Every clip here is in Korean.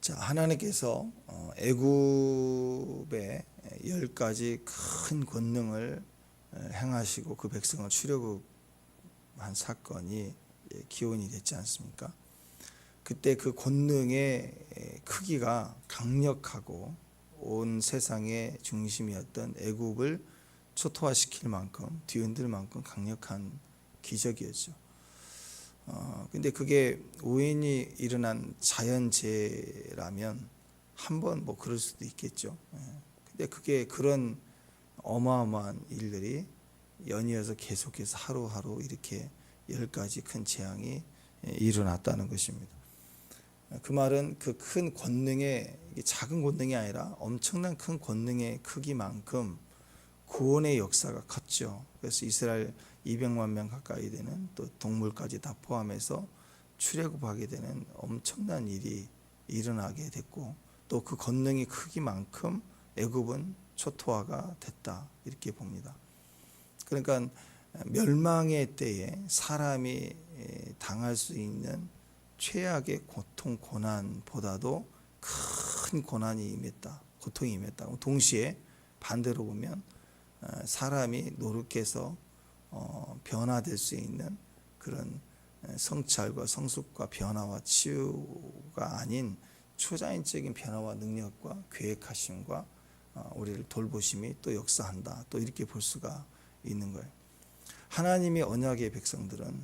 자, 하나님께서 애굽의 10가지 큰 권능을 행하시고 그 백성을 출애굽한 사건이 기원이 됐지 않습니까? 그때 그 권능의 크기가 강력하고 온 세상의 중심이었던 애굽을 초토화시킬 만큼 뒤흔들 만큼 강력한 기적이었죠. 근데 그게 우연히 일어난 자연재해라면 한번 뭐 그럴 수도 있겠죠. 근데 그게 그런 어마어마한 일들이 연이어서 계속해서 하루하루 이렇게 10가지 큰 재앙이 일어났다는 것입니다. 그 말은 그 큰 권능의, 작은 권능이 아니라 엄청난 큰 권능의 크기만큼 구원의 역사가 컸죠. 그래서 이스라엘 200만 명 가까이 되는 또 동물까지 다 포함해서 출애굽하게 되는 엄청난 일이 일어나게 됐고, 또 그 권능이 크기만큼 애굽은 초토화가 됐다, 이렇게 봅니다. 그러니까 멸망의 때에 사람이 당할 수 있는 최악의 고통, 고난보다도 큰 고난이 임했다, 고통이 임했다. 동시에 반대로 보면 사람이 노력해서 변화될 수 있는 그런 성찰과 성숙과 변화와 치유가 아닌 초자연적인 변화와 능력과 계획하심과 우리를 돌보심이 또 역사한다, 또 이렇게 볼 수가 있는 거예요. 하나님의 언약의 백성들은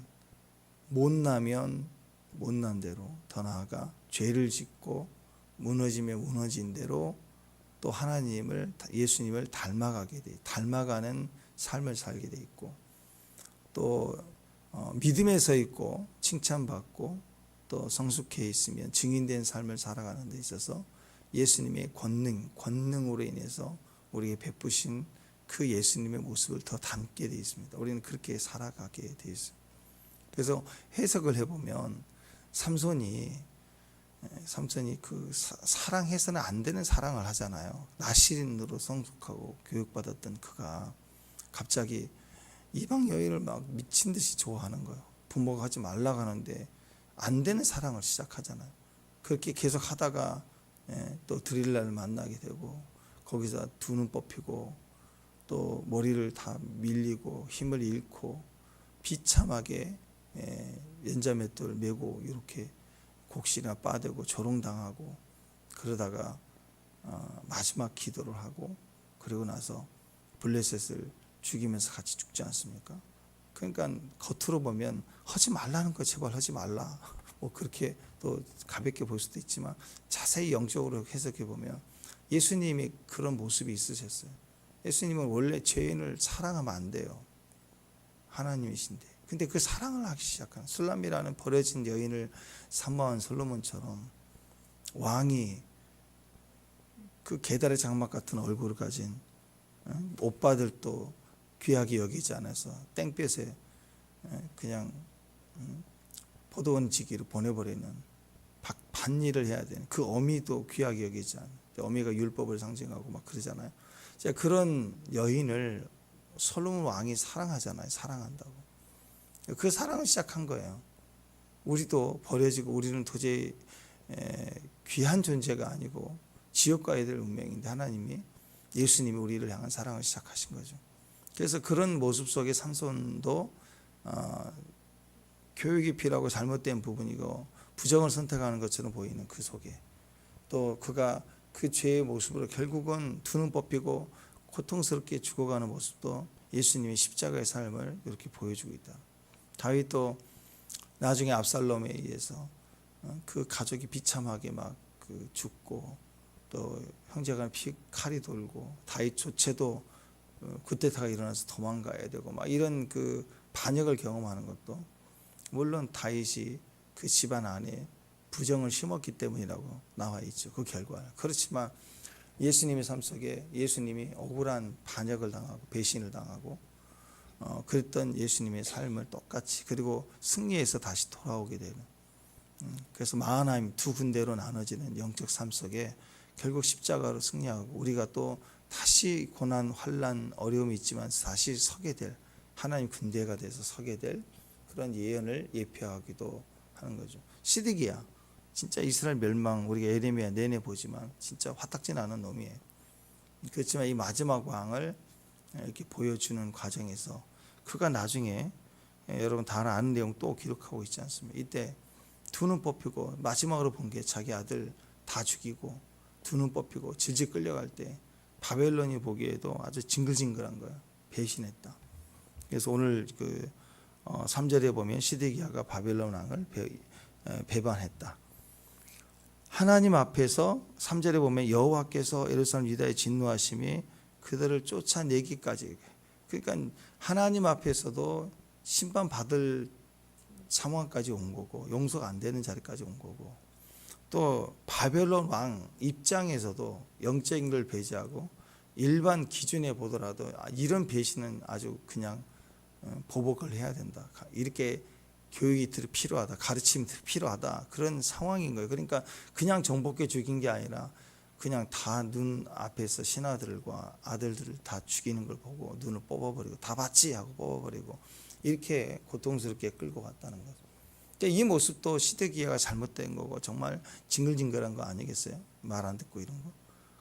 못나면 못난 대로, 더 나아가 죄를 짓고 무너지면 무너진 대로 또 하나님을, 예수님을 닮아가는 삶을 살게 돼 있고, 또 믿음에 서 있고 칭찬받고 또 성숙해 있으면 증인된 삶을 살아가는 데 있어서 예수님의 권능으로 인해서 우리에게 베푸신 그 예수님의 모습을 더 닮게 되어 있습니다. 우리는 그렇게 살아가게 되어 있습니다. 그래서 해석을 해보면 삼손이 그 사랑해서는 안 되는 사랑을 하잖아요. 나실인으로 성숙하고 교육받았던 그가 갑자기 이방 여인을 막 미친 듯이 좋아하는 거예요. 부모가 하지 말라고 하는데 안 되는 사랑을 시작하잖아요. 그렇게 계속 하다가 또 드릴라를 만나게 되고, 거기서 두 눈 뽑히고 또 머리를 다 밀리고 힘을 잃고 비참하게 연자맷돌 메고 이렇게 곡식이나 빠되고 조롱당하고, 그러다가 마지막 기도를 하고 그리고 나서 블레셋을 죽이면서 같이 죽지 않습니까? 그러니까 겉으로 보면 하지 말라는 거 제발 하지 말라, 뭐 그렇게 또 가볍게 볼 수도 있지만 자세히 영적으로 해석해 보면 예수님이 그런 모습이 있으셨어요. 예수님은 원래 죄인을 사랑하면 안 돼요. 하나님이신데. 근데 그 사랑을 하기 시작한, 술람이라는 버려진 여인을 사모한 솔로몬처럼 왕이 그 계달의 장막 같은 얼굴을 가진 오빠들도 귀하게 여기지 않아서 땡볕에 그냥 포도원지기로 보내버리는 밭일을 해야 되는 그 어미도 귀하게 여기지 않아요. 어미가 율법을 상징하고 막 그러잖아요. 그런 여인을 솔로몬 왕이 사랑하잖아요. 사랑한다고. 그 사랑을 시작한 거예요. 우리도 버려지고 우리는 도저히 귀한 존재가 아니고 지옥 가야 될 운명인데 하나님이, 예수님이 우리를 향한 사랑을 시작하신 거죠. 그래서 그런 모습 속에 삼손도 교육이 필요하고 잘못된 부분이고 부정을 선택하는 것처럼 보이는 그 속에 또 그가 그 죄의 모습으로 결국은 두 눈 뽑히고 고통스럽게 죽어가는 모습도 예수님의 십자가의 삶을 이렇게 보여주고 있다. 다윗도 나중에 압살롬에 의해서 그 가족이 비참하게 막 죽고 또 형제간 칼이 돌고 다윗 조체도 쿠데타가 일어나서 도망가야 되고 막 이런 그 반역을 경험하는 것도 물론 다윗이 그 집안 안에 부정을 심었기 때문이라고 나와 있죠. 그 결과. 그렇지만 예수님의 삶 속에 예수님이 억울한 반역을 당하고 배신을 당하고 그랬던 예수님의 삶을 똑같이, 그리고 승리해서 다시 돌아오게 되는, 그래서 마하나임 두 군데로 나눠지는 영적 삶 속에 결국 십자가로 승리하고 우리가 또 다시 고난, 환난, 어려움이 있지만 다시 서게 될 하나님 군대가 돼서 서게 될 그런 예언을 예표하기도 하는 거죠. 시드기야, 진짜 이스라엘 멸망 우리가 예레미야 내내 보지만 진짜 화딱지 나는 놈이에요. 그렇지만 이 마지막 왕을 이렇게 보여주는 과정에서 그가 나중에 여러분 다 아는 내용 또 기록하고 있지 않습니까? 이때 두 눈 뽑히고 마지막으로 본 게 자기 아들 다 죽이고 두 눈 뽑히고 질질 끌려갈 때 바벨론이 보기에도 아주 징글징글한 거야. 배신했다. 그래서 오늘 3절에 보면 시드기야가 바벨론 왕을 배반했다. 하나님 앞에서 3절에 보면 여호와께서 예루살렘 유다에 진노하심이 그들을 쫓아내기까지, 그러니까 하나님 앞에서도 심판받을 상황까지 온 거고 용서가 안 되는 자리까지 온 거고, 또 바벨론 왕 입장에서도 영적인 걸 배제하고 일반 기준에 보더라도 이런 배신은 아주 그냥 보복을 해야 된다. 이렇게 교육이 필요하다, 가르침이 필요하다, 그런 상황인 거예요. 그러니까 그냥 정복해 죽인 게 아니라 그냥 다 눈 앞에서 신하들과 아들들을 다 죽이는 걸 보고 눈을 뽑아버리고 다 봤지 하고 뽑아버리고 이렇게 고통스럽게 끌고 갔다는 거죠. 이 모습도 시드기야가 잘못된 거고 정말 징글징글한 거 아니겠어요? 말 안 듣고 이런 거.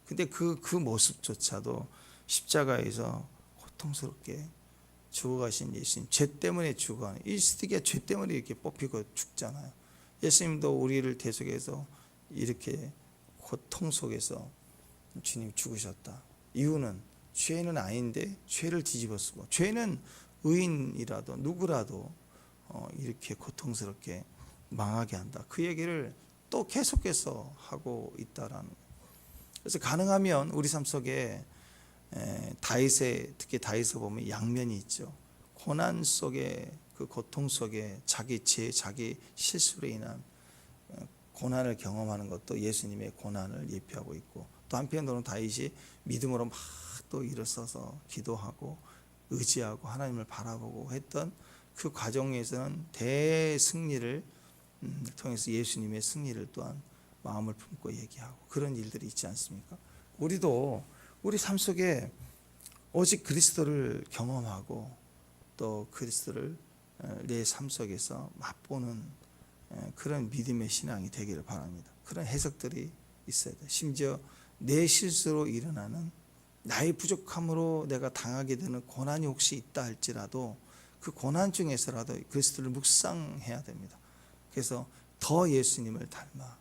근데 그 모습조차도 십자가에서 고통스럽게 죽어가신 예수님, 죄 때문에 죽어가는, 이 시드기야 죄 때문에 이렇게 뽑히고 죽잖아요. 예수님도 우리를 대속해서 이렇게 고통 속에서 주님 죽으셨다. 이유는 죄는 아닌데 죄를 뒤집어쓰고, 죄는 의인이라도 누구라도 이렇게 고통스럽게 망하게 한다. 그 얘기를 또 계속해서 하고 있다라는 거예요. 그래서 가능하면 우리 삶 속에 다윗의, 특히 다윗을 보면 양면이 있죠. 고난 속에, 그 고통 속에 자기 죄, 자기 실수로 인한 고난을 경험하는 것도 예수님의 고난을 예표하고 있고, 또 한편으로는 다윗이 믿음으로 막 또 일어서서 기도하고 의지하고 하나님을 바라보고 했던 그 과정에서는 대승리를 통해서 예수님의 승리를 또한 마음을 품고 얘기하고 그런 일들이 있지 않습니까? 우리도 우리 삶 속에 오직 그리스도를 경험하고 또 그리스도를 내 삶 속에서 맛보는 그런 믿음의 신앙이 되기를 바랍니다. 그런 해석들이 있어야 돼요. 심지어 내 실수로 일어나는, 나의 부족함으로 내가 당하게 되는 고난이 혹시 있다 할지라도 그 고난 중에서라도 그리스도를 묵상해야 됩니다. 그래서 더 예수님을 닮아,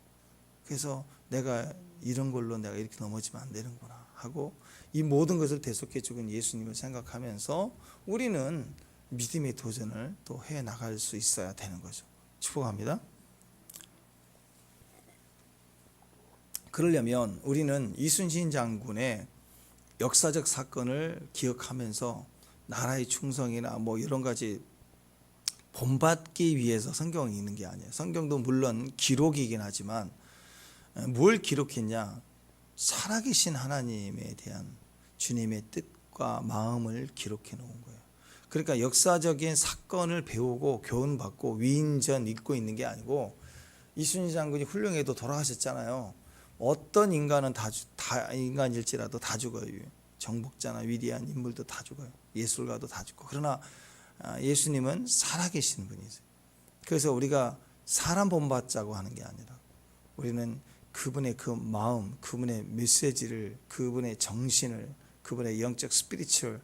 그래서 내가 이런 걸로 내가 이렇게 넘어지면 안 되는구나 하고 이 모든 것을 대속해 주신 예수님을 생각하면서 우리는 믿음의 도전을 또 해 나갈 수 있어야 되는 거죠. 축복합니다. 그러려면 우리는 이순신 장군의 역사적 사건을 기억하면서 나라의 충성이나 뭐 이런 가지 본받기 위해서 성경을 읽는 게 아니에요. 성경도 물론 기록이긴 하지만 뭘 기록했냐? 살아계신 하나님에 대한 주님의 뜻과 마음을 기록해 놓은 거예요. 그러니까 역사적인 사건을 배우고 교훈받고 위인전 읽고 있는 게 아니고, 이순신 장군이 훌륭해도 돌아가셨잖아요. 어떤 인간은 다 인간일지라도 다 죽어요. 정복자나 위대한 인물도 다 죽어요. 예술가도 다 죽고. 그러나 예수님은 살아계신 분이세요. 그래서 우리가 사람 본받자고 하는 게 아니라 우리는 그분의 그 마음, 그분의 메시지를, 그분의 정신을, 그분의 영적 스피리추얼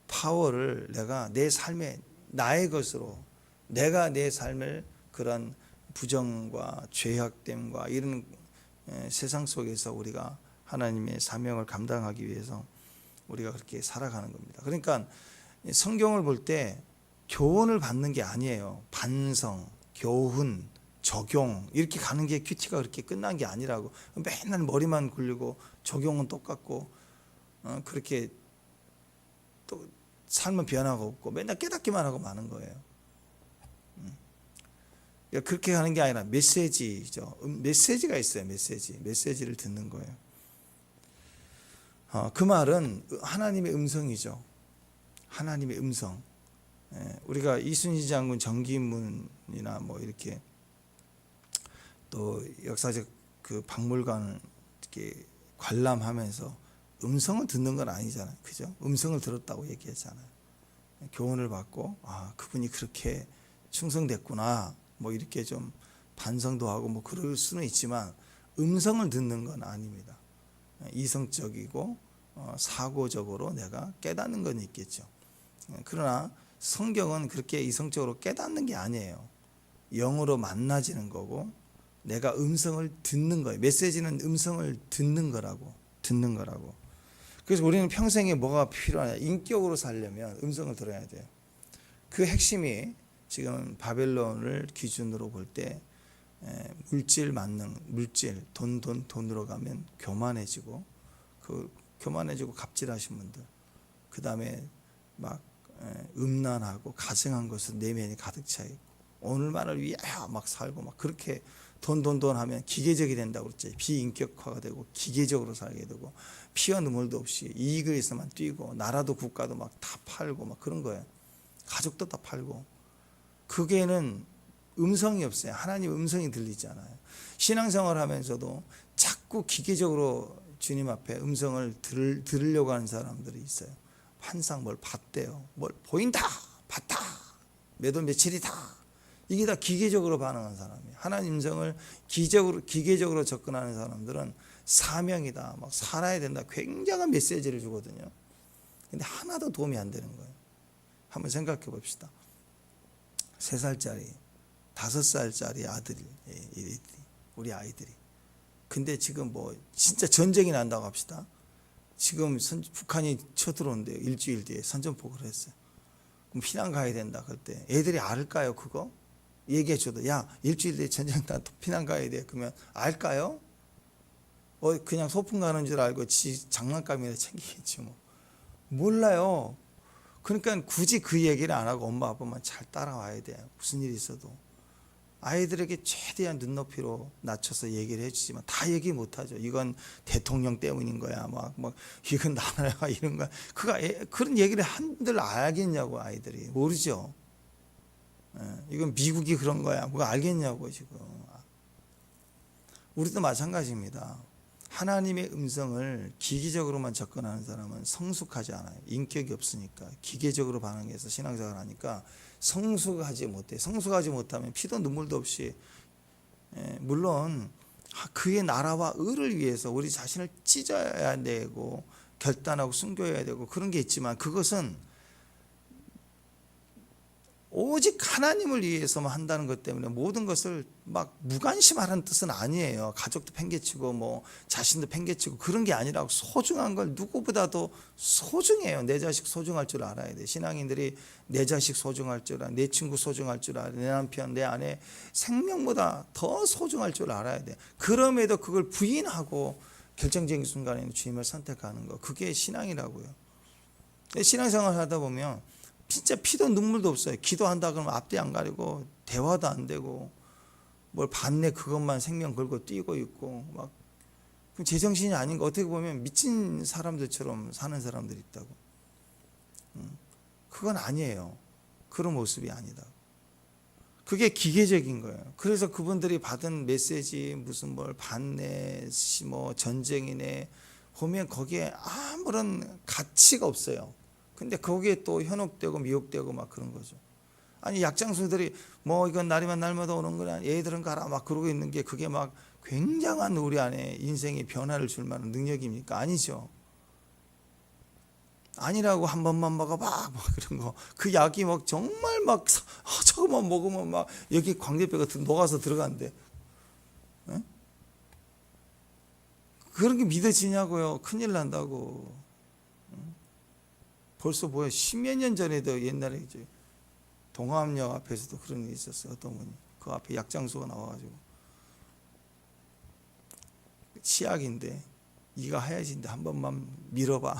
파워를 내가 내 삶에 나의 것으로, 내가 내 삶을 그런 부정과 죄악됨과 이런 세상 속에서 우리가 하나님의 사명을 감당하기 위해서 우리가 그렇게 살아가는 겁니다. 그러니까 성경을 볼 때 교훈을 받는 게 아니에요. 반성, 교훈, 적용 이렇게 가는 게 큐티가 그렇게 끝난 게 아니라고. 맨날 머리만 굴리고 적용은 똑같고 그렇게 또 삶은 변화가 없고 맨날 깨닫기만 하고 마는 거예요. 그렇게 하는 게 아니라 메시지죠. 메시지가 있어요. 메시지를 듣는 거예요. 그 말은 하나님의 음성이죠. 하나님의 음성. 우리가 이순신 장군 정기문이나 뭐 이렇게 또 역사적 그 박물관을 이렇게 관람하면서 음성을 듣는 건 아니잖아요. 그죠? 음성을 들었다고 얘기했잖아요. 교훈을 받고 그분이 그렇게 충성됐구나. 뭐 이렇게 좀 반성도 하고 뭐 그럴 수는 있지만 음성을 듣는 건 아닙니다. 이성적이고 사고적으로 내가 깨닫는 건 있겠죠. 그러나 성경은 그렇게 이성적으로 깨닫는 게 아니에요. 영으로 만나지는 거고 내가 음성을 듣는 거예요. 메시지는 음성을 듣는 거라고. 그래서 우리는 평생에 뭐가 필요하냐? 인격으로 살려면 음성을 들어야 돼요. 그 핵심이 지금 바벨론을 기준으로 볼 때 물질 만능, 물질, 돈으로 가면 교만해지고 갑질하신 분들, 그 다음에 막 음란하고 가증한 것은 내면이 가득 차 있고 오늘만을 위하여 막 살고 막 그렇게 돈 하면 기계적이 된다고 그랬죠. 비인격화가 되고 기계적으로 살게 되고 피와 눈물도 없이 이익을 위해서만 뛰고 나라도 국가도 막 다 팔고 막 그런 거예요. 가족도 다 팔고 그게는 음성이 없어요. 하나님 음성이 들리지 않아요. 신앙생활 하면서도 자꾸 기계적으로 주님 앞에 음성을 들으려고 하는 사람들이 있어요. 항상 뭘 봤대요. 뭘 보인다, 봤다, 매도 며칠이다. 이게 다 기계적으로 반응하는 사람이에요. 하나님 음성을 기계적으로 접근하는 사람들은 사명이다, 막 살아야 된다, 굉장한 메시지를 주거든요. 근데 하나도 도움이 안 되는 거예요. 한번 생각해 봅시다. 3살짜리, 5살짜리 아들이, 우리 아이들이. 근데 지금 뭐 진짜 전쟁이 난다고 합시다. 지금 북한이 쳐들어오는데 일주일 뒤에 선전포고를 했어요. 그럼 피난 가야 된다. 그럴 때 애들이 알까요? 그거? 얘기해 줘도 야 일주일 뒤에 전쟁 나 피난 가야 돼. 그러면 알까요? 그냥 소풍 가는 줄 알고 장난감이라 챙기겠지 뭐. 몰라요. 그러니까 굳이 그 얘기를 안 하고 엄마 아빠만 잘 따라와야 돼. 무슨 일이 있어도. 아이들에게 최대한 눈높이로 낮춰서 얘기를 해주지만 다 얘기 못하죠. 이건 대통령 때문인 거야. 막 이건 나라가 이런 거야. 그런 얘기를 한들 알겠냐고 아이들이. 모르죠. 이건 미국이 그런 거야. 그거 알겠냐고 지금. 우리도 마찬가지입니다. 하나님의 음성을 기계적으로만 접근하는 사람은 성숙하지 않아요. 인격이 없으니까 기계적으로 반응해서 신앙생활을 하니까 성숙하지 못해. 성숙하지 못하면 피도 눈물도 없이 물론 그의 나라와 의를 위해서 우리 자신을 찢어야 되고 결단하고 순교해야 되고 그런 게 있지만 그것은 오직 하나님을 위해서만 한다는 것 때문에 모든 것을 막 무관심하라는 뜻은 아니에요. 가족도 팽개치고 뭐 자신도 팽개치고 그런 게 아니라고 소중한 걸 누구보다도 소중해요. 내 자식 소중할 줄 알아야 돼. 신앙인들이 내 자식 소중할 줄 알아. 내 친구 소중할 줄 알아. 내 남편, 내 아내 생명보다 더 소중할 줄 알아야 돼. 그럼에도 그걸 부인하고 결정적인 순간에는 주님을 선택하는 거. 그게 신앙이라고요. 신앙생활 하다 보면 진짜 피도 눈물도 없어요. 기도한다 그러면 앞뒤 안 가리고 대화도 안 되고 뭘 봤네 그것만 생명 걸고 뛰고 있고 막 제정신이 아닌 거 어떻게 보면 미친 사람들처럼 사는 사람들이 있다고. 그건 아니에요. 그런 모습이 아니다. 그게 기계적인 거예요. 그래서 그분들이 받은 메시지 무슨 뭘 봤네 뭐 전쟁이네 보면 거기에 아무런 가치가 없어요. 근데 거기에 또 현혹되고 미혹되고 막 그런 거죠. 아니 약장수들이 뭐 이건 날마다 오는 거냐 얘들은 가라 막 그러고 있는 게 그게 막 굉장한 우리 안에 인생의 변화를 줄 만한 능력입니까? 아니죠. 아니라고 한 번만 먹어봐 막 그런 거. 그 약이 막 정말 막 저거만 먹으면 막 여기 광대뼈가 녹아서 들어간대. 에? 그런 게 믿어지냐고요. 큰일 난다고. 벌써 뭐야 10몇 년 전에도 옛날에 이제 동화암역 앞에서도 그런 일이 있었어요. 어떤 분이 그 앞에 약장수가 나와가지고 치약인데 이가 하얘진데 한 번만 밀어봐.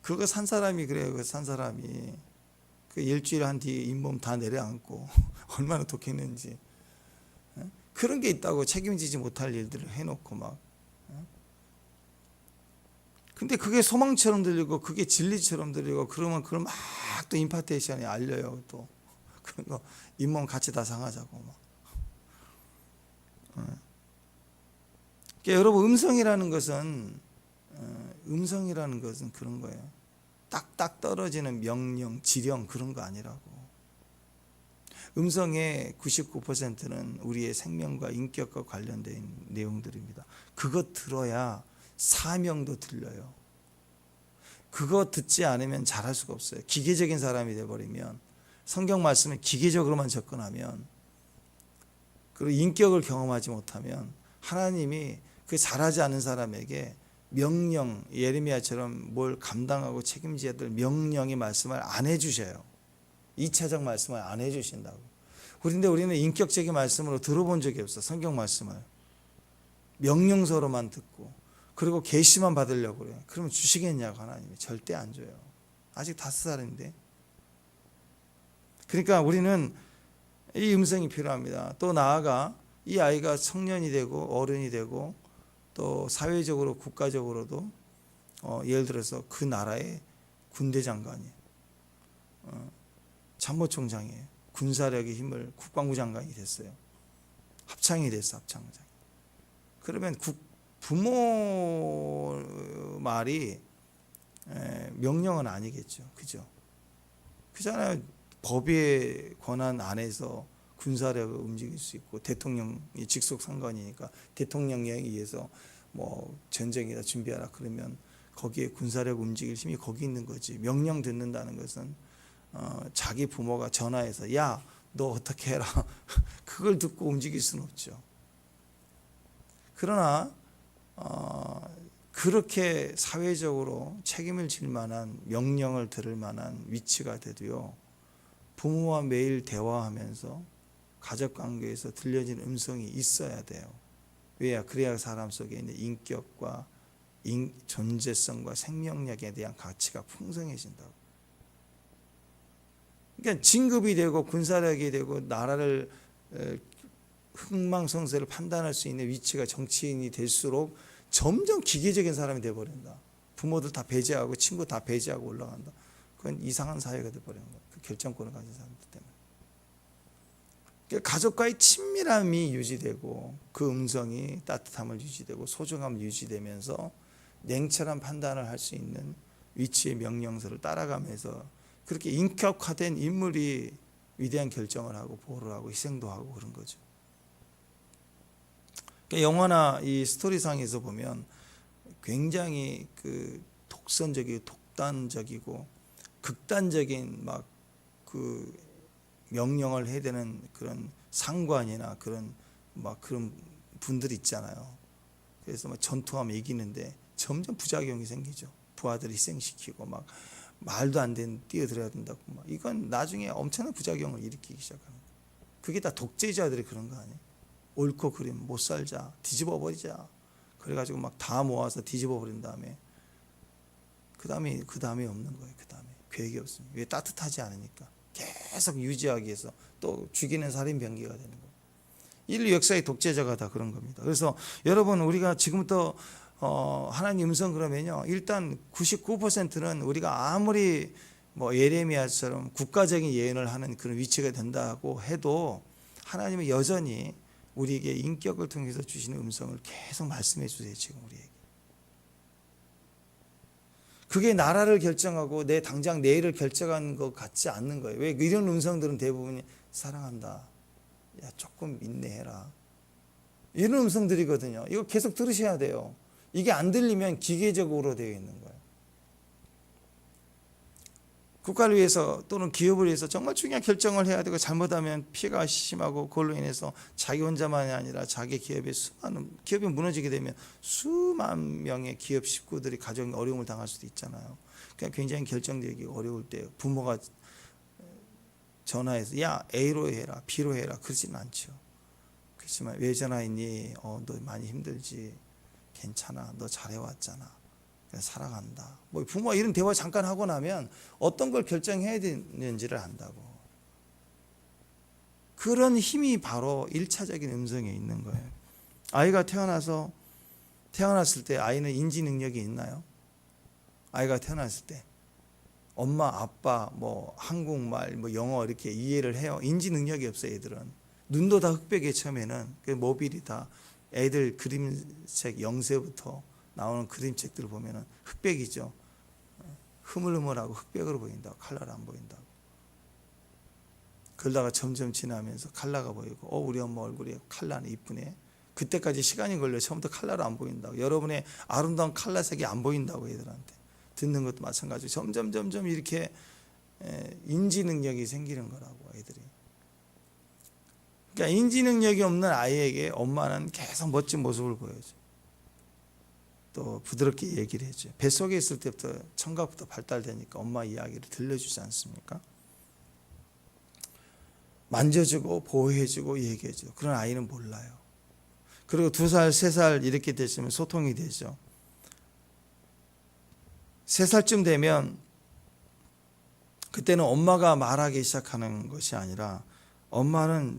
그거 산 사람이 그래요. 그 산 사람이 그 일주일 한 뒤에 잇몸 다 내려앉고 얼마나 독했는지. 그런 게 있다고 책임지지 못할 일들을 해놓고 막. 근데 그게 소망처럼 들리고 그게 진리처럼 들리고 그러면 그걸 막 또 임파테이션이 알려요. 또 그거 잇몸 같이 다 상하자고 막. 그러니까 여러분 음성이라는 것은 그런 거예요. 딱딱 떨어지는 명령, 지령 그런 거 아니라고. 음성의 99%는 우리의 생명과 인격과 관련된 내용들입니다. 그것 들어야 사명도 들려요. 그거 듣지 않으면 잘할 수가 없어요. 기계적인 사람이 돼버리면, 성경 말씀을 기계적으로만 접근하면, 그리고 인격을 경험하지 못하면 하나님이 그 잘하지 않은 사람에게 명령, 예레미야처럼 뭘 감당하고 책임져야 될 명령의 말씀을 안 해주셔요. 2차적 말씀을 안 해주신다고. 그런데 우리는 인격적인 말씀으로 들어본 적이 없어. 성경 말씀을 명령서로만 듣고, 그리고 계시만 받으려고 그래요. 그러면 주시겠냐고. 하나님이 절대 안 줘요. 아직 5살인데. 그러니까 우리는 이 음성이 필요합니다. 또 나아가 이 아이가 청년이 되고 어른이 되고 또 사회적으로 국가적으로도 예를 들어서 그 나라의 군대 장관이 참모총장이에요. 군사력의 힘을 국방부 장관이 됐어요. 합창이 됐어. 합창장. 그러면 부모 말이 명령은 아니겠죠. 그죠? 그잖아요. 법의 권한 안에서 군사력을 움직일 수 있고, 대통령이 직속 상관이니까 대통령령에 의해서 뭐 전쟁이다 준비하라 그러면 거기에 군사력 움직일 힘이 거기 있는 거지. 명령 듣는다는 것은 자기 부모가 전화해서 야, 너 어떻게 해라 그걸 듣고 움직일 수는 없죠. 그러나 그렇게 사회적으로 책임을 질 만한, 명령을 들을 만한 위치가 돼도요, 부모와 매일 대화하면서 가족관계에서 들려진 음성이 있어야 돼요. 왜야? 그래야 사람 속에 있는 인격과 존재성과 생명력에 대한 가치가 풍성해진다고. 그러니까 진급이 되고 군사력이 되고 나라를 흥망성쇠를 판단할 수 있는 위치가 정치인이 될수록 점점 기계적인 사람이 돼버린다. 부모들 다 배제하고 친구 다 배제하고 올라간다. 그건 이상한 사회가 돼버리는 거예요. 그 결정권을 가진 사람들 때문에. 그러니까 가족과의 친밀함이 유지되고, 그 음성이 따뜻함을 유지되고 소중함을 유지되면서 냉철한 판단을 할 수 있는 위치의 명령서를 따라가면서 그렇게 인격화된 인물이 위대한 결정을 하고 보호를 하고 희생도 하고 그런 거죠. 그러니까 영화나 이 스토리상에서 보면 굉장히 그 독선적이고 독단적이고 극단적인 막 그 명령을 해야 되는 그런 상관이나 그런 분들 있잖아요. 그래서 막 전투하면 이기는데 점점 부작용이 생기죠. 부하들을 희생시키고 막 말도 안 되는 뛰어들어야 된다고 막, 이건 나중에 엄청난 부작용을 일으키기 시작하는 거예요. 그게 다 독재자들이 그런 거 아니에요? 옳고 그름 못 살자, 뒤집어 버리자. 그래가지고 막 다 모아서 뒤집어 버린 다음에 그 다음에 없는 거예요. 그 다음에 계획이 없습니다. 왜? 따뜻하지 않으니까. 계속 유지하기 위해서 또 죽이는 살인 병기가 되는 거예요. 인류 역사의 독재자가 다 그런 겁니다. 그래서 여러분, 우리가 지금부터 하나님 음성 그러면요, 일단 99%는 우리가 아무리 뭐 예레미야처럼 국가적인 예언을 하는 그런 위치가 된다고 해도 하나님은 여전히 우리에게 인격을 통해서 주시는 음성을 계속 말씀해 주세요. 지금 우리에게. 그게 나라를 결정하고 내 당장 내일을 결정하는 것 같지 않는 거예요. 왜? 이런 음성들은 대부분이 사랑한다, 야 조금 인내해라, 이런 음성들이거든요. 이거 계속 들으셔야 돼요. 이게 안 들리면 기계적으로 되어 있는 거예요. 국가를 위해서 또는 기업을 위해서 정말 중요한 결정을 해야 되고 잘못하면 피해가 심하고 그걸로 인해서 자기 혼자만이 아니라 자기 기업의 수많은 기업이 무너지게 되면 수만 명의 기업 식구들이 가정에 어려움을 당할 수도 있잖아요. 그러니까 굉장히 결정되기 어려울 때 부모가 전화해서 야 A로 해라 B로 해라 그러지는 않죠. 그렇지만 왜 전화했니? 너 많이 힘들지? 괜찮아, 너 잘해왔잖아, 사랑한다. 뭐 부모가 이런 대화 잠깐 하고 나면 어떤 걸 결정해야 되는지를 안다고. 그런 힘이 바로 1차적인 음성에 있는 거예요. 아이가 태어났을 때 아이는 인지 능력이 있나요? 아이가 태어났을 때 엄마, 아빠, 뭐 한국말, 뭐 영어 이렇게 이해를 해요. 인지 능력이 없어요. 애들은 눈도 다 흑백에 처음에는 그 모빌이 다 애들 그림책 0세부터 나오는 그림책들을 보면은 흑백이죠. 흐물흐물하고 흑백으로 보인다고, 칼라를 안 보인다고. 그러다가 점점 지나면서 칼라가 보이고 우리 엄마 얼굴이 칼라네 이쁘네. 그때까지 시간이 걸려 처음부터 칼라로 안 보인다고. 여러분의 아름다운 칼라색이 안 보인다고 애들한테. 듣는 것도 마찬가지고 점점 이렇게 인지 능력이 생기는 거라고 애들이. 그러니까 인지 능력이 없는 아이에게 엄마는 계속 멋진 모습을 보여줘. 또 부드럽게 얘기를 해줘. 뱃속에 있을 때부터 청각부터 발달되니까 엄마 이야기를 들려주지 않습니까? 만져주고 보호해주고 얘기해주고. 그런 아이는 몰라요. 그리고 2살, 3살 이렇게 되시면 소통이 되죠. 3살쯤 되면 그때는 엄마가 말하기 시작하는 것이 아니라 엄마는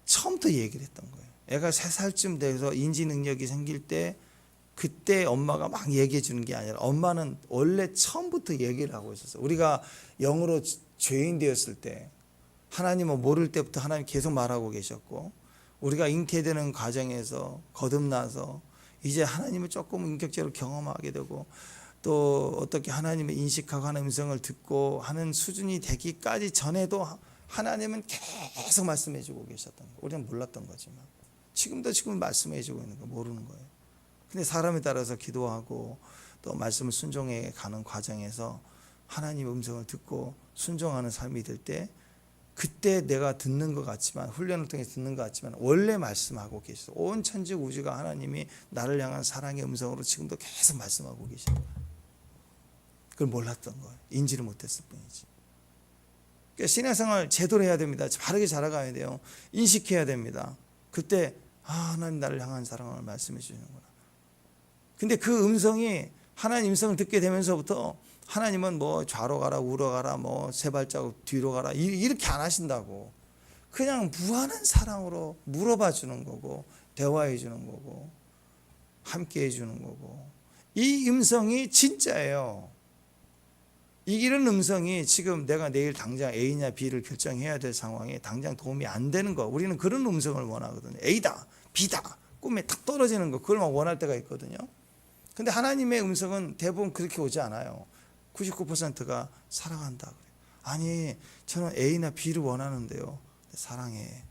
처음부터 얘기를 했던 거예요. 애가 3살쯤 돼서 인지 능력이 생길 때 그때 엄마가 막 얘기해 주는 게 아니라 엄마는 원래 처음부터 얘기를 하고 있었어요. 우리가 영으로 죄인 되었을 때 하나님을 모를 때부터 하나님 계속 말하고 계셨고, 우리가 잉태되는 과정에서 거듭나서 이제 하나님을 조금 인격적으로 경험하게 되고 또 어떻게 하나님을 인식하고 하는 음성을 듣고 하는 수준이 되기까지 전에도 하나님은 계속 말씀해 주고 계셨던 거예요. 우리는 몰랐던 거지만 지금도 지금 말씀해 주고 있는 거 모르는 거예요. 근데 사람에 따라서 기도하고 또 말씀을 순종해 가는 과정에서 하나님의 음성을 듣고 순종하는 삶이 될 때 그때 내가 듣는 것 같지만 훈련을 통해서 듣는 것 같지만 원래 말씀하고 계셔. 온 천지 우주가 하나님이 나를 향한 사랑의 음성으로 지금도 계속 말씀하고 계셔. 그걸 몰랐던 거예요. 인지를 못했을 뿐이지. 그러니까 신앙생활 제대로 해야 됩니다. 바르게 자라가야 돼요. 인식해야 됩니다. 그때 하나님 나를 향한 사랑을 말씀해 주시는구나. 근데 그 음성이 하나님 음성을 듣게 되면서부터 하나님은 뭐 좌로 가라 우로 가라 뭐 세 발자국 뒤로 가라 이렇게 안 하신다고. 그냥 무한한 사랑으로 물어봐 주는 거고 대화해 주는 거고 함께 해 주는 거고. 이 음성이 진짜예요. 이런 음성이 지금 내가 내일 당장 A냐 B를 결정해야 될 상황에 당장 도움이 안 되는 거. 우리는 그런 음성을 원하거든요. A다 B다 꿈에 탁 떨어지는 거 그걸 막 원할 때가 있거든요. 근데 하나님의 음성은 대부분 그렇게 오지 않아요. 99%가 사랑한다 그래요. 아니 저는 A나 B를 원하는데요. 사랑해.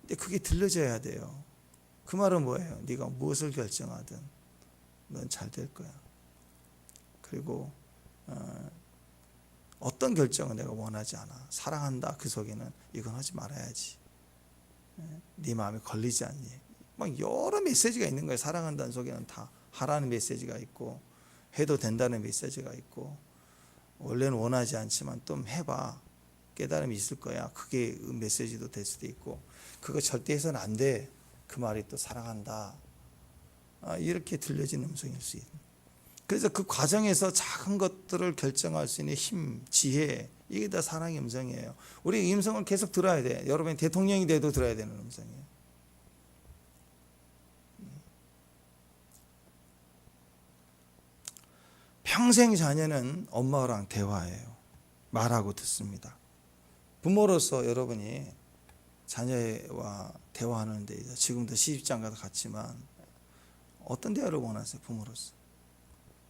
근데 그게 들려져야 돼요. 그 말은 뭐예요? 네가 무엇을 결정하든 넌 잘 될 거야. 그리고 어떤 결정은 내가 원하지 않아. 사랑한다 그 속에는 이건 하지 말아야지. 네 마음에 걸리지 않니. 막 여러 메시지가 있는 거예요. 사랑한다는 속에는 다 하라는 메시지가 있고 해도 된다는 메시지가 있고 원래는 원하지 않지만 좀 해봐. 깨달음이 있을 거야. 그게 메시지도 될 수도 있고 그거 절대 해서는 안 돼. 그 말이 또 사랑한다. 이렇게 들려진 음성일 수 있는. 그래서 그 과정에서 작은 것들을 결정할 수 있는 힘, 지혜 이게 다 사랑의 음성이에요. 우리 이 음성을 계속 들어야 돼. 여러분이 대통령이 돼도 들어야 되는 음성이에요. 평생 자녀는 엄마랑 대화해요. 말하고 듣습니다. 부모로서 여러분이 자녀와 대화하는 데 있어서 지금도 시집장가도 갔지만 어떤 대화를 원하세요? 부모로서.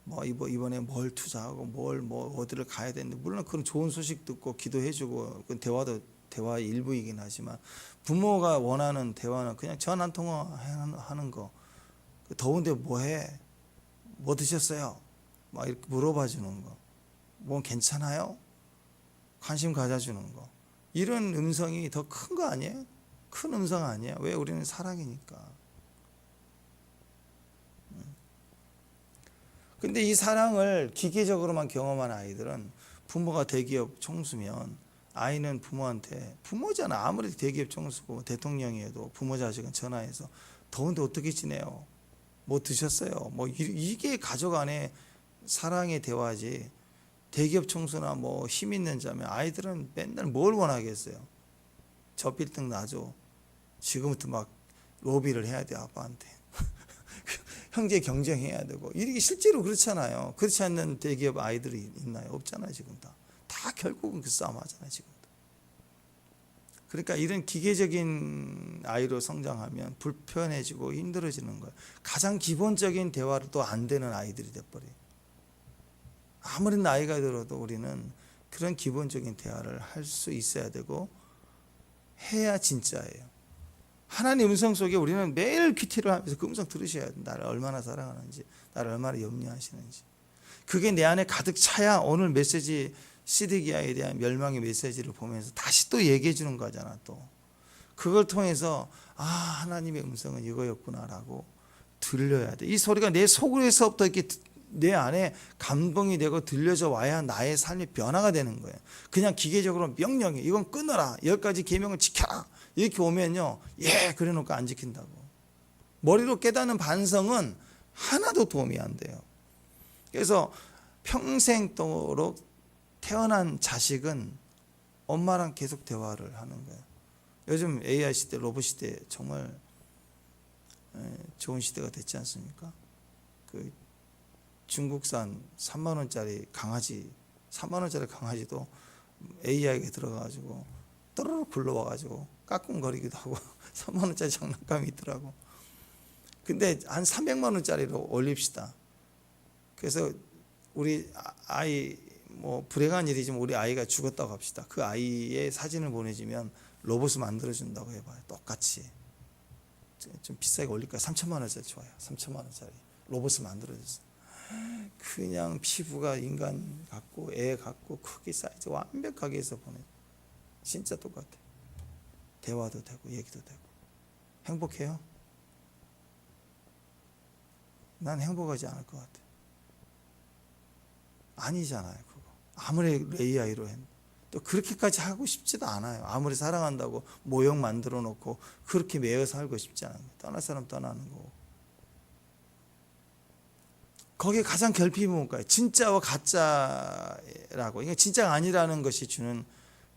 뭐 이번에 뭘 투자하고 뭐 어디를 가야 되는데 물론 그런 좋은 소식 듣고 기도해주고 그 대화의 일부이긴 하지만 부모가 원하는 대화는 그냥 전화 한 통화 하는 거. 더운데 뭐해? 뭐 드셨어요? 막 이렇게 물어봐 주는 거. 뭐 괜찮아요? 관심 가져주는 거. 이런 음성이 더 큰 거 아니에요? 큰 음성 아니에요? 왜? 우리는 사랑이니까. 근데 이 사랑을 기계적으로만 경험한 아이들은 부모가 대기업 총수면 아이는 부모한테 부모잖아. 아무리 대기업 총수고 대통령이어도 부모 자식은 전화해서 더운데 어떻게 지내요? 뭐 드셨어요? 뭐 이게 가족 안에 사랑의 대화지. 대기업 총수나 뭐 힘 있는 자면 아이들은 맨날 뭘 원하겠어요? 저 빌딩 놔줘. 지금부터 막 로비를 해야 돼 아빠한테. 형제 경쟁해야 되고 이게 실제로 그렇잖아요. 그렇지 않는 대기업 아이들이 있나요? 없잖아요. 지금 다 결국은 그 싸움 하잖아요. 지금도. 그러니까 이런 기계적인 아이로 성장하면 불편해지고 힘들어지는 거예요. 가장 기본적인 대화를 또 안 되는 아이들이 돼버려요. 아무리 나이가 들어도 우리는 그런 기본적인 대화를 할 수 있어야 되고 해야 진짜예요. 하나님 음성 속에 우리는 매일 큐티를 하면서 그 음성 들으셔야 돼요. 나를 얼마나 사랑하는지, 나를 얼마나 염려하시는지. 그게 내 안에 가득 차야 오늘 메시지 시드기야에 대한 멸망의 메시지를 보면서 다시 또 얘기해 주는 거잖아. 또 그걸 통해서 하나님의 음성은 이거였구나라고 들려야 돼. 이 소리가 내 속에서부터 이렇게 내 안에 감동이 되고 들려져 와야 나의 삶이 변화가 되는 거예요. 그냥 기계적으로 명령이 이건 끊어라, 10가지 계명을 지켜라 이렇게 오면요, 그래 놓고 안 지킨다고. 머리로 깨닫는 반성은 하나도 도움이 안 돼요. 그래서 평생도록 태어난 자식은 엄마랑 계속 대화를 하는 거예요. 요즘 AI 시대, 로봇 시대 정말 좋은 시대가 됐지 않습니까? 그 중국산 3만 원짜리 강아지, 3만 원짜리 강아지도 AI가 들어가가지고 또르륵 불러와가지고 까꿍거리기도 하고 3만 원짜리 장난감이 있더라고. 근데 한 300만 원짜리로 올립시다. 그래서 우리 아이 불행한 일이지만 우리 아이가 죽었다고 합시다. 그 아이의 사진을 보내주면 로봇을 만들어준다고 해봐요. 똑같이. 좀 비싸게 올릴까요? 3천만 원짜리 좋아요. 3천만 원짜리 로봇을 만들어줬어요. 그냥 피부가 인간 같고 애 같고 크기 사이즈 완벽하게 해서 보내. 진짜 똑같아. 대화도 되고 얘기도 되고. 행복해요? 난 행복하지 않을 것 같아. 아니잖아요, 그거. 아무리 AI로 했는데. 또 그렇게까지 하고 싶지도 않아요. 아무리 사랑한다고 모형 만들어 놓고 그렇게 매여 살고 싶지 않아요. 떠날 사람 떠나는 거고. 거기에 가장 결핍이 뭘까요? 진짜와 가짜라고. 이게 진짜가 아니라는 것이 주는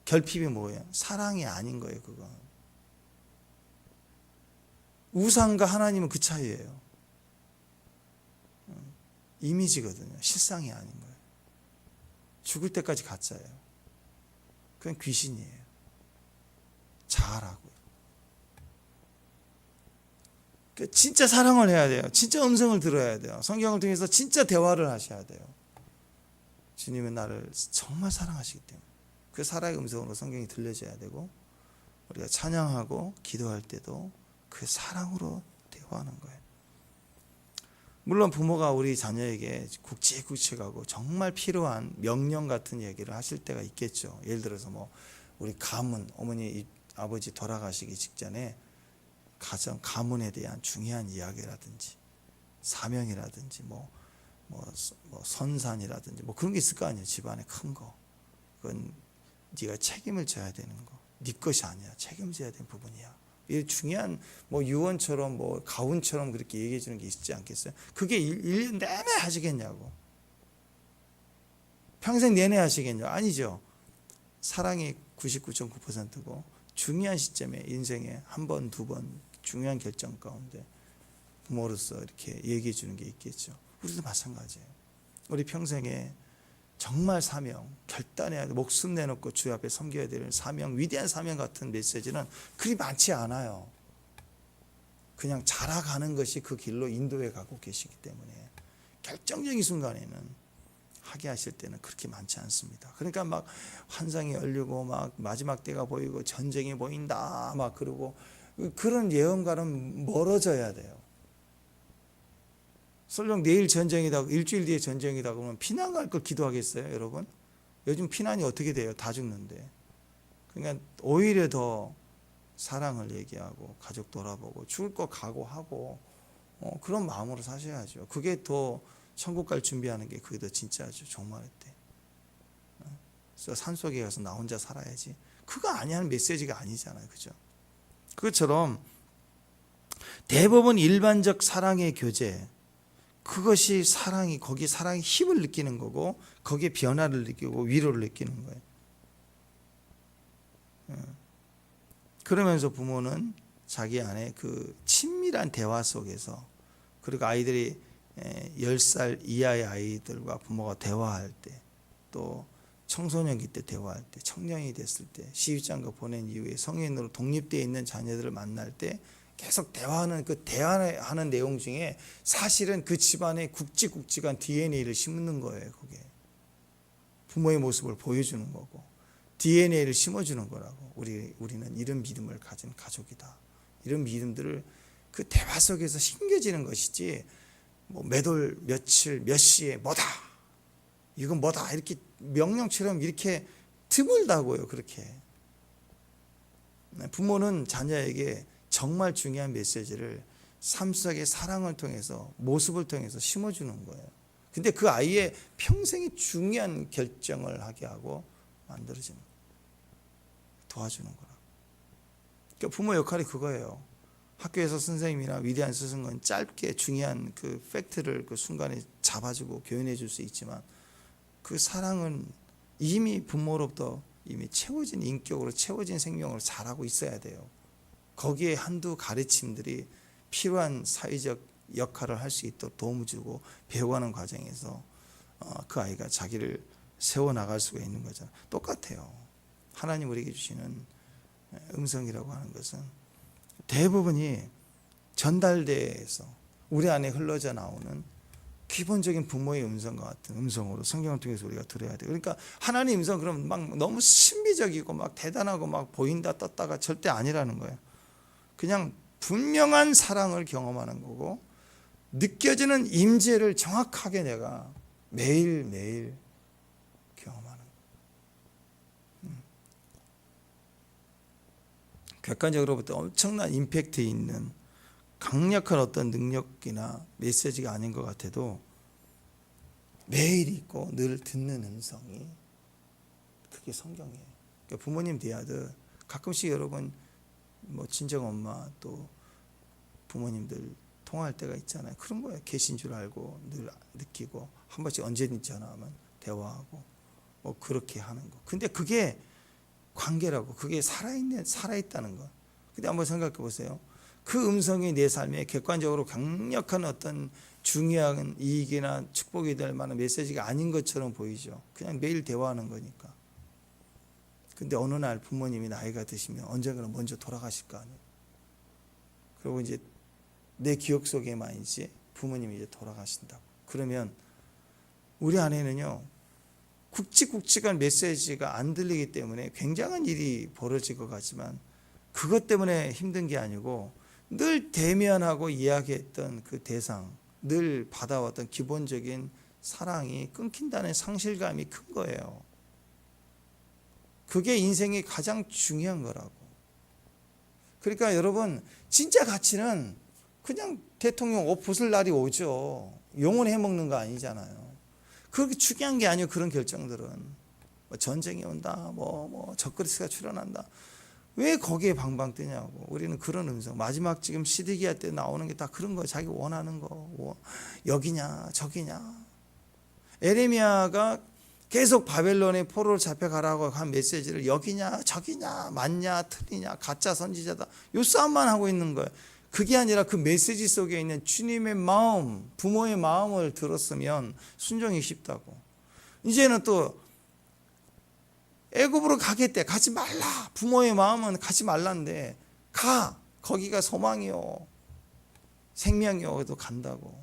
결핍이 뭐예요? 사랑이 아닌 거예요, 그건. 우상과 하나님은 그 차이예요. 이미지거든요. 실상이 아닌 거예요. 죽을 때까지 가짜예요. 그건 귀신이에요. 자아라고요. 진짜 사랑을 해야 돼요. 진짜 음성을 들어야 돼요. 성경을 통해서 진짜 대화를 하셔야 돼요. 주님은 나를 정말 사랑하시기 때문에 그 사랑의 음성으로 성경이 들려져야 되고, 우리가 찬양하고 기도할 때도 그 사랑으로 대화하는 거예요. 물론 부모가 우리 자녀에게 굵직굵직하고 정말 필요한 명령 같은 얘기를 하실 때가 있겠죠. 예를 들어서 우리 가문, 어머니 아버지 돌아가시기 직전에 가정 가문에 대한 중요한 이야기라든지 사명이라든지 선산이라든지 그런 게 있을 거 아니에요. 집안에 큰 거. 그건 네가 책임을 져야 되는 거. 네 것이 아니야. 책임져야 되는 부분이야. 이 중요한 유언처럼 가훈처럼 그렇게 얘기해 주는 게 있지 않겠어요? 그게 1년 내내 하시겠냐고. 평생 내내 하시겠냐고. 아니죠. 사랑이 99.9%고 중요한 시점에 인생에 한 번, 두 번 중요한 결정 가운데 부모로서 이렇게 얘기해 주는 게 있겠죠. 우리도 마찬가지예요. 우리 평생에 정말 사명, 결단해야 돼. 목숨 내놓고 주 앞에 섬겨야 될 사명, 위대한 사명 같은 메시지는 그리 많지 않아요. 그냥 자라가는 것이 그 길로 인도해 가고 계시기 때문에 결정적인 순간에는 하게 하실 때는 그렇게 많지 않습니다. 그러니까 막 환상이 열리고 막 마지막 때가 보이고 전쟁이 보인다 막 그러고 그런 예언과는 멀어져야 돼요. 설령 내일 전쟁이다, 일주일 뒤에 전쟁이다 그러면 피난 갈 걸 기도하겠어요, 여러분? 요즘 피난이 어떻게 돼요? 다 죽는데. 그러니까 오히려 더 사랑을 얘기하고 가족 돌아보고 죽을 거 각오하고 그런 마음으로 사셔야죠. 그게 더 천국 갈 준비하는 게 그게 더 진짜죠. 종말의 때. 그래서 산속에 가서 나 혼자 살아야지. 그거 아니하는 메시지가 아니잖아요. 그죠? 그것처럼 대부분 일반적 사랑의 교제, 그것이 거기 사랑의 힘을 느끼는 거고 거기에 변화를 느끼고 위로를 느끼는 거예요. 그러면서 부모는 자기 안에 그 친밀한 대화 속에서, 그리고 아이들이 10살 이하의 아이들과 부모가 대화할 때, 또 청소년기 때 대화할 때, 청년이 됐을 때, 시집장가 보낸 이후에 성인으로 독립되어 있는 자녀들을 만날 때 계속 대화하는 그 대화하는 내용 중에 사실은 그 집안에 굵직굵직한 DNA를 심는 거예요. 그게 부모의 모습을 보여주는 거고 DNA를 심어주는 거라고. 우리는 이런 믿음을 가진 가족이다. 이런 믿음들을 그 대화 속에서 심겨지는 것이지 뭐 몇 월 며칠 몇 시에 뭐다 이건 뭐다 이렇게 명령처럼 이렇게 드물다고요. 그렇게 부모는 자녀에게 정말 중요한 메시지를 삶 속의 사랑을 통해서 모습을 통해서 심어주는 거예요. 근데 그 아이의 평생이 중요한 결정을 하게 하고 만들어지는 거예요. 도와주는 거라. 그러니까 부모 역할이 그거예요. 학교에서 선생님이나 위대한 스승은 짧게 중요한 그 팩트를 그 순간에 잡아주고 교훈해 줄 수 있지만 그 사랑은 이미 부모로부터 이미 채워진 인격으로 채워진 생명으로 자라고 있어야 돼요. 거기에 한두 가르침들이 필요한 사회적 역할을 할 수 있도록 도움을 주고 배워가는 과정에서 그 아이가 자기를 세워나갈 수가 있는 거잖아요. 똑같아요. 하나님 우리에게 주시는 음성이라고 하는 것은 대부분이 전달대에서 우리 안에 흘러져 나오는 기본적인 부모의 음성과 같은 음성으로 성경을 통해서 우리가 들어야 돼요. 그러니까 하나님 음성 그러면 막 너무 신비적이고 막 대단하고 막 보인다 떴다가 절대 아니라는 거예요. 그냥 분명한 사랑을 경험하는 거고 느껴지는 임재를 정확하게 내가 매일매일 경험하는 거예요. 객관적으로부터 엄청난 임팩트 있는 강력한 어떤 능력이나 메시지가 아닌 것 같아도 매일 있고 늘 듣는 음성이 그게 성경이에요. 그러니까 부모님 대하듯 가끔씩 여러분 뭐 친정 엄마 또 부모님들 통화할 때가 있잖아요. 그런 거예요. 계신 줄 알고 늘 느끼고 한 번씩 언제든지 전화하면 대화하고 뭐 그렇게 하는 거. 근데 그게 관계라고 그게 살아있다는 거. 근데 한번 생각해 보세요. 그 음성이 내 삶에 객관적으로 강력한 어떤 중요한 이익이나 축복이 될 만한 메시지가 아닌 것처럼 보이죠. 그냥 매일 대화하는 거니까. 근데 어느 날 부모님이 나이가 드시면 언젠가는 먼저 돌아가실 거 아니에요. 그리고 이제 내 기억 속에만 이제 부모님이 이제 돌아가신다고. 그러면 우리 안에는요 굵직굵직한 메시지가 안 들리기 때문에 굉장한 일이 벌어질 것 같지만 그것 때문에 힘든 게 아니고 늘 대면하고 이야기했던 그 대상, 늘 받아왔던 기본적인 사랑이 끊긴다는 상실감이 큰 거예요. 그게 인생의 가장 중요한 거라고. 그러니까 여러분 진짜 가치는 그냥 대통령 옷 벗을 날이 오죠. 용을 해먹는 거 아니잖아요. 그렇게 중요한 게 아니에요. 그런 결정들은 뭐 전쟁이 온다, 뭐 적그리스가 출현한다. 왜 거기에 방방 뜨냐고. 우리는 그런 음성. 마지막 지금 시드기야 때 나오는 게 다 그런 거예요. 자기 원하는 거. 여기냐 저기냐. 에레미야가 계속 바벨론의 포로로 잡혀가라고 한 메시지를 여기냐 저기냐 맞냐 틀리냐 가짜 선지자다. 요 싸움만 하고 있는 거예요. 그게 아니라 그 메시지 속에 있는 주님의 마음, 부모의 마음을 들었으면 순종이 쉽다고. 이제는 또 애굽으로 가겠대. 가지 말라. 부모의 마음은 가지 말란데 가. 거기가 소망이요 생명이요. 또 간다고.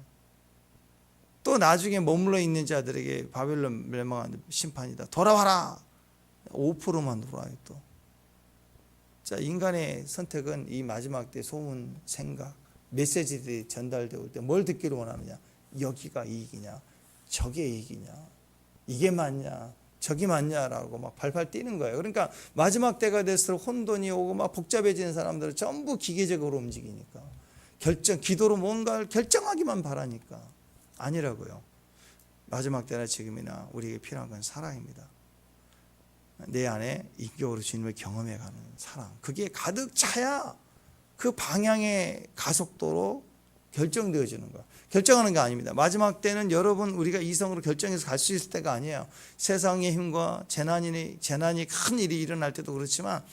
또 나중에 머물러 있는 자들에게 바벨론 멸망한 심판이다. 돌아와라. 5%만 돌아와요 또. 자, 인간의 선택은 이 마지막 때 소문, 생각, 메시지들이 전달되올 때 뭘 듣기를 원하느냐. 여기가 이익이냐 저게 이익이냐 이게 맞냐 저기 맞냐라고 막 발발 뛰는 거예요. 그러니까 마지막 때가 될수록 혼돈이 오고 막 복잡해지는 사람들은 전부 기계적으로 움직이니까 기도로 뭔가를 결정하기만 바라니까 아니라고요. 마지막 때나 지금이나 우리에게 필요한 건 사랑입니다. 내 안에 인격으로 주님을 경험해가는 사랑. 그게 가득 차야 그 방향의 가속도로 결정되어지는 거야. 결정하는 게 아닙니다. 마지막 때는 여러분 우리가 이성으로 결정해서 갈 수 있을 때가 아니에요. 세상의 힘과 재난이 큰 일이 일어날 때도 그렇지만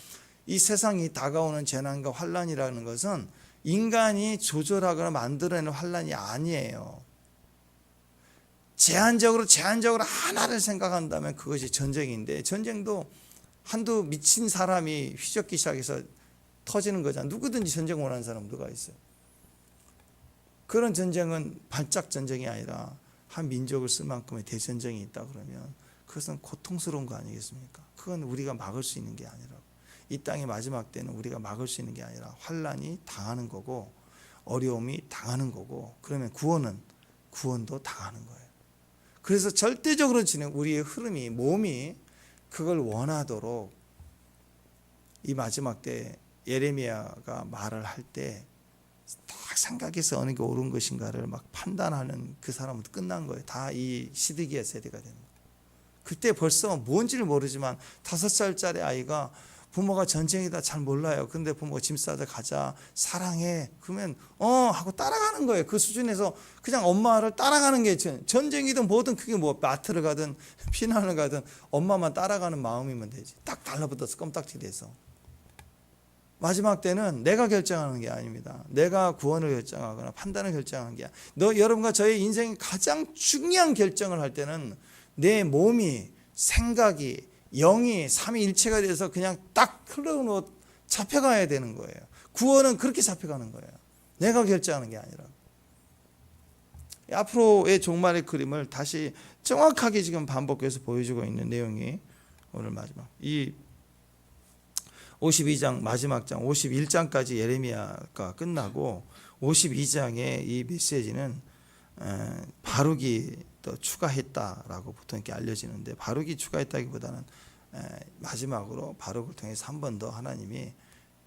이 세상이 다가오는 재난과 환란이라는 것은 인간이 조절하거나 만들어내는 환란이 아니에요. 제한적으로 하나를 생각한다면 그것이 전쟁인데 전쟁도 한두 미친 사람이 휘젓기 시작해서 터지는 거잖아요. 누구든지 전쟁 원하는 사람 누가 있어요. 그런 전쟁은 발작 전쟁이 아니라 한 민족을 쓸 만큼의 대전쟁이 있다 그러면 그것은 고통스러운 거 아니겠습니까? 그건 우리가 막을 수 있는 게 아니라고. 이 땅의 마지막 때는 우리가 막을 수 있는 게 아니라 환난이 당하는 거고 어려움이 당하는 거고, 그러면 구원도 당하는 거예요. 그래서 절대적으로 지는 우리의 흐름이, 몸이 그걸 원하도록 이 마지막 때 예레미야가 말을 할 때 딱 생각해서 어느 게 옳은 것인가를 막 판단하는 그 사람은 끝난 거예요. 다 이 시드기야 세대가 되는 거예요. 그때 벌써 뭔지를 모르지만 5살짜리 아이가 부모가 전쟁이다 잘 몰라요. 근데 부모가 짐 싸자 가자 사랑해 그러면 하고 따라가는 거예요. 그 수준에서 그냥 엄마를 따라가는 게 전쟁이든 뭐든, 그게 뭐 마트를 가든 피난을 가든 엄마만 따라가는 마음이면 되지. 딱 달라붙어서 껌딱지 돼서. 마지막 때는 내가 결정하는 게 아닙니다. 내가 구원을 결정하거나 판단을 결정하는 게 아니라, 여러분과 저의 인생의 가장 중요한 결정을 할 때는 내 몸이, 생각이, 영이 삼위일체가 돼서 그냥 딱 흘러놓 잡혀가야 되는 거예요. 구원은 그렇게 잡혀가는 거예요. 내가 결정하는 게 아니라. 앞으로의 종말의 그림을 다시 정확하게 지금 반복해서 보여주고 있는 내용이 오늘 마지막 이 52장 마지막 장 51장까지 예레미야가 끝나고 52장의 이 메시지는 바룩이 또 추가했다라고 보통 이렇게 알려지는데, 바룩이 추가했다기보다는 마지막으로 바룩을 통해서 한 번 더 하나님이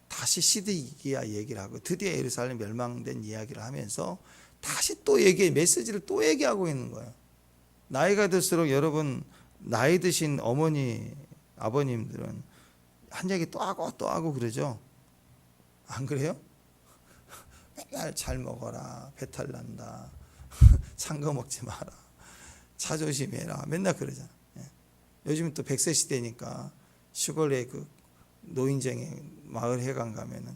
다시 시드기야 얘기를 하고 드디어 예루살렘 멸망된 이야기를 하면서 다시 또 메시지를 또 얘기하고 있는 거예요. 나이가 들수록 여러분, 나이 드신 어머니 아버님들은 한 얘기 또 하고 그러죠. 안 그래요? 맨날 잘 먹어라, 배탈 난다, 찬 거 먹지 마라, 차 조심해라, 맨날 그러잖아. 요즘 또 100세 시대니까 시골에 그 노인정에 마을 회관 가면은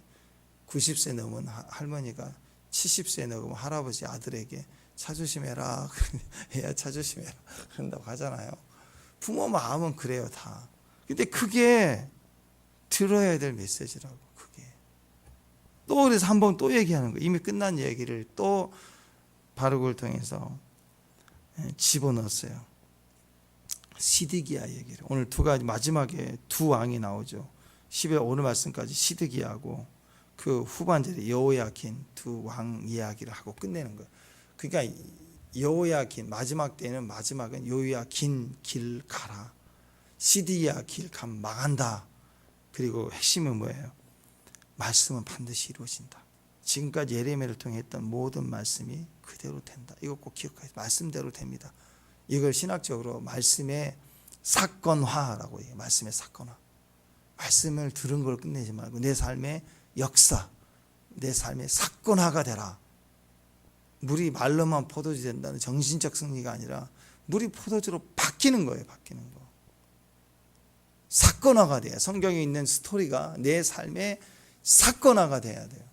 90세 넘은 할머니가 70세 넘은 할아버지 아들에게 차 조심해라, 해야 차 조심해라 그런다고 하잖아요. 부모 마음은 그래요 다. 근데 그게 들어야 될 메시지라고. 그게 또 그래서 한 번 또 얘기하는 거예요. 이미 끝난 얘기를 또 바룩을 통해서 집어넣었어요. 시드기야 얘기를. 오늘 두 가지, 마지막에 두 왕이 나오죠. 10회 오늘 말씀까지 시드기야하고 그 후반절에 여호야킨 두 왕 이야기를 하고 끝내는 거예요. 그러니까 여호야킨 마지막은 여호야킨 길 가라, 시드기야 길 가면 망한다. 그리고 핵심은 뭐예요? 말씀은 반드시 이루어진다. 지금까지 예레미야를 통해 했던 모든 말씀이 그대로 된다. 이거 꼭 기억하세요. 말씀대로 됩니다. 이걸 신학적으로 말씀의 사건화라고 해요. 말씀의 사건화. 말씀을 들은 걸 끝내지 말고 내 삶의 역사, 내 삶의 사건화가 되라. 물이 말로만 포도주 된다는 정신적 승리가 아니라 물이 포도주로 바뀌는 거예요. 바뀌는 거. 사건화가 돼요. 성경에 있는 스토리가 내 삶의 사건화가 돼야 돼요.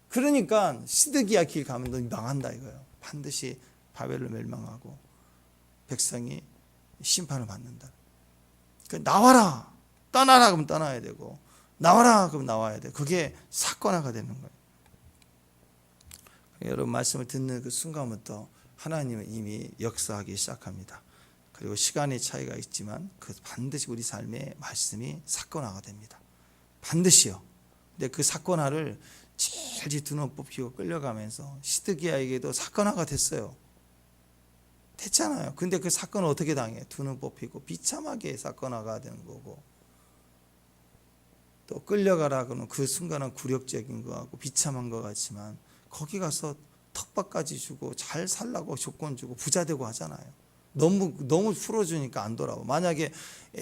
그러니까 시드기야 길 가면 너 망한다 이거예요. 반드시 바벨론 멸망하고 백성이 심판을 받는다. 그러니까 나와라, 떠나라 그러면 떠나야 되고, 나와라 그러면 나와야 돼. 그게 사건화가 되는 거예요. 여러분 말씀을 듣는 그 순간부터 하나님은 이미 역사하기 시작합니다. 그리고 시간의 차이가 있지만 그 반드시 우리 삶의 말씀이 사건화가 됩니다. 반드시요. 근데 그 사건화를 질질 두 눈 뽑히고 끌려가면서 시드기야에게도 사건화가 됐어요. 됐잖아요. 근데 그 사건을 어떻게 당해? 두 눈 뽑히고 비참하게 사건화가 되는 거고, 또 끌려가라 그러면 그 순간은 굴욕적인 거 같고 비참한 것 같지만 거기 가서 텃밭까지 주고 잘 살라고 조건 주고 부자 되고 하잖아요. 너무 풀어주니까 안 돌아와. 만약에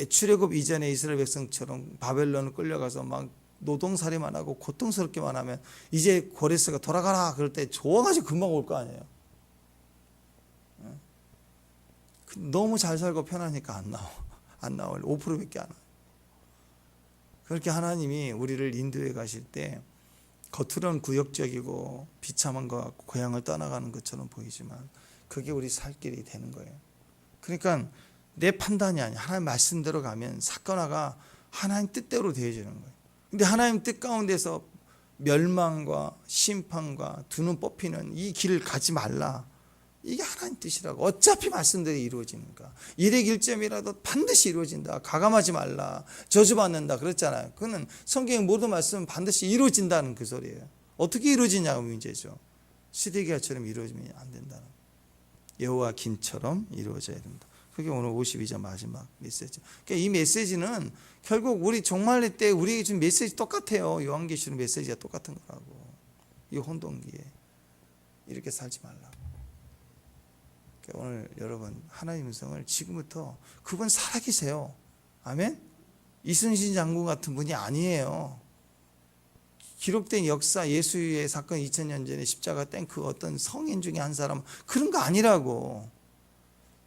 출애굽 이전에 이스라엘 백성처럼 바벨론을 끌려가서 막 노동살이만 하고 고통스럽게만 하면 이제 고레스가 돌아가라 그럴 때 좋아가지고 금방 올 거 아니에요. 너무 잘 살고 편하니까 안 나와. 5%밖에 안 와. 그렇게 하나님이 우리를 인도해 가실 때 겉으로는 구역적이고 비참한 것 같고 고향을 떠나가는 것처럼 보이지만 그게 우리 살 길이 되는 거예요. 그러니까 내 판단이 아니야. 하나님 말씀대로 가면 사건화가 하나님 뜻대로 되어지는 거예요. 근데 하나님 뜻 가운데서 멸망과 심판과 두 눈 뽑히는 이 길을 가지 말라. 이게 하나님 뜻이라고. 어차피 말씀대로 이루어지니까. 일액 일점이라도 반드시 이루어진다. 가감하지 말라. 저주받는다. 그랬잖아요. 그거는 성경의 모든 말씀은 반드시 이루어진다는 그 소리예요. 어떻게 이루어지냐가 문제죠. 시드기야처럼 이루어지면 안 된다는. 여호와 김처럼 이루어져야 된다. 그게 오늘 52절 마지막 메시지. 그러니까 이 메시지는 결국 우리 종말의 때 우리에게 준 메시지 똑같아요. 요한계시록 메시지가 똑같은 거라고. 이 혼돈기에 이렇게 살지 말라고. 그러니까 오늘 여러분 하나님의 음성을 지금부터, 그분 살아계세요. 아멘. 이순신 장군 같은 분이 아니에요. 기록된 역사, 예수의 사건 2000년 전에 십자가 뗀 그 어떤 성인 중에 한 사람, 그런 거 아니라고.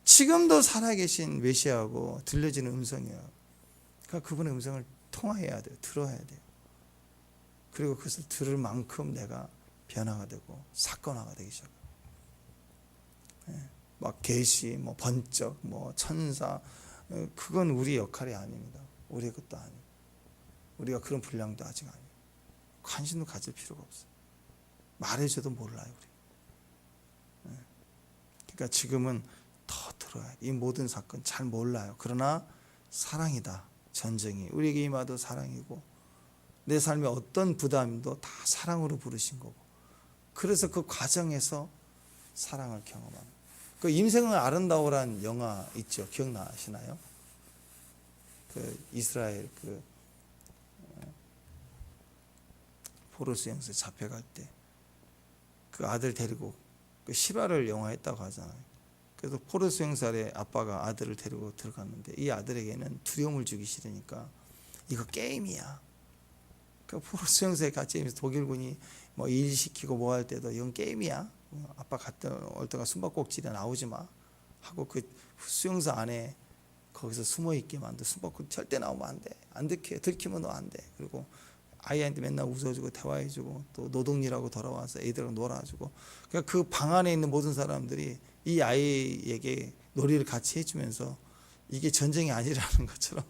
지금도 살아계신 메시아하고 들려지는 음성이에요. 그러니까 그분의 음성을 통화해야 돼요. 들어야 돼요. 그리고 그것을 들을 만큼 내가 변화가 되고 사건화가 되기 시작해요. 막 계시, 뭐 번쩍, 뭐 천사, 그건 우리 역할이 아닙니다. 우리의 것도 아니에요. 우리가 그런 분량도 아직 아니에요. 관심도 가질 필요가 없어요. 말해줘도 몰라요, 우리. 그러니까 지금은 더 들어야 돼. 이 모든 사건 잘 몰라요. 그러나 사랑이다. 전쟁이 우리에게 임하도 사랑이고, 내 삶의 어떤 부담도 다 사랑으로 부르신 거고, 그래서 그 과정에서 사랑을 경험하는. 그 인생은 아름다워란 영화 있죠. 기억나시나요? 그 이스라엘 그 포로 수용소에 잡혀갈 때 그 아들 데리고 그 실화를 영화했다고 하잖아요. 그래서 포로 수용소에 아빠가 아들을 데리고 들어갔는데 이 아들에게는 두려움을 주기 싫으니까 이거 게임이야. 그 포로 수용소에 같이 있으면서 독일군이 뭐 일 시키고 뭐 할 때도 이건 게임이야. 아빠 갔다 올 때가 숨바꼭질에 나오지 마 하고 그 수용소 안에 거기서 숨어 있게 만들어. 숨바꼭질 절대 나오면 안 돼. 안 들키면 너 안 돼. 그리고 아이한테 맨날 웃어주고 대화해주고 또 노동일하고 돌아와서 애들하고 놀아주고. 그러니까 그 방 안에 있는 모든 사람들이 이 아이에게 놀이를 같이 해주면서 이게 전쟁이 아니라는 것처럼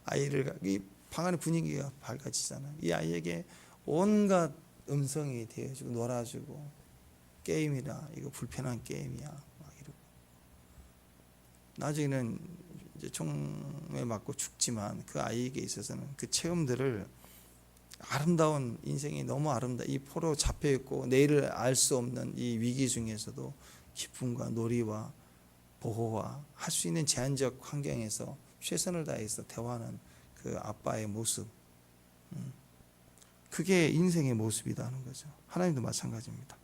아이를, 이 방 안의 분위기가 밝아지잖아요. 이 아이에게 온갖 음성이 되어주고 놀아주고, 게임이라 이거 불편한 게임이야 막 이러고. 나중에는 이제 총에 맞고 죽지만 그 아이에게 있어서는 그 체험들을, 아름다운 인생이 너무 이 포로 잡혀 있고 내일을 알 수 없는 이 위기 중에서도 기쁨과 놀이와 보호와 할 수 있는 제한적 환경에서 최선을 다해서 대화하는 그 아빠의 모습, 그게 인생의 모습이라는 거죠. 하나님도 마찬가지입니다.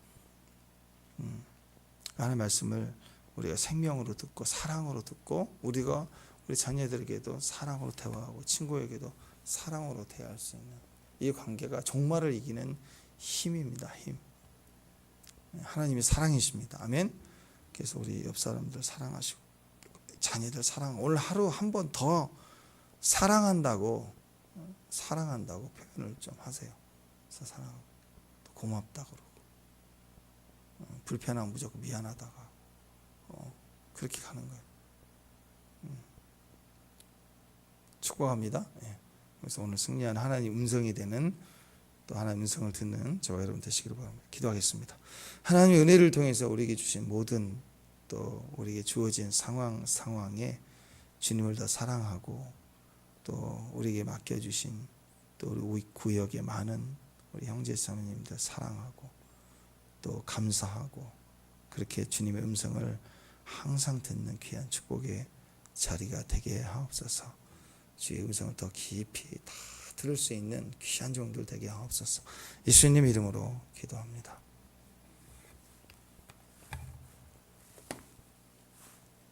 하나님의 말씀을 우리가 생명으로 듣고 사랑으로 듣고, 우리가 우리 자녀들에게도 사랑으로 대화하고 친구에게도 사랑으로 대할 수 있는 이 관계가 종말을 이기는 힘입니다. 힘. 하나님이 사랑이십니다. 아멘. 그래서 우리 옆 사람들 사랑하시고 자녀들 사랑, 오늘 하루 한 번 더 사랑한다고 표현을 좀 하세요. 그래서 사랑하고 또 고맙다 그러고, 불편하면 무조건 미안하다가 그렇게 가는 거예요. 축복합니다. 그래서 오늘 승리한 하나님 음성이 되는, 또 하나님 음성을 듣는 저와 여러분 되시기를 바랍니다. 기도하겠습니다. 하나님의 은혜를 통해서 우리에게 주신 모든, 또 우리에게 주어진 상황에 주님을 더 사랑하고, 또 우리에게 맡겨주신 또 우리 구역의 많은 우리 형제 자매님들 사랑하고 또 감사하고, 그렇게 주님의 음성을 항상 듣는 귀한 축복의 자리가 되게 하옵소서. 주의 음성을 더 깊이 다 들을 수 있는 귀한 종들 되게 하옵소서. 예수님 이름으로 기도합니다.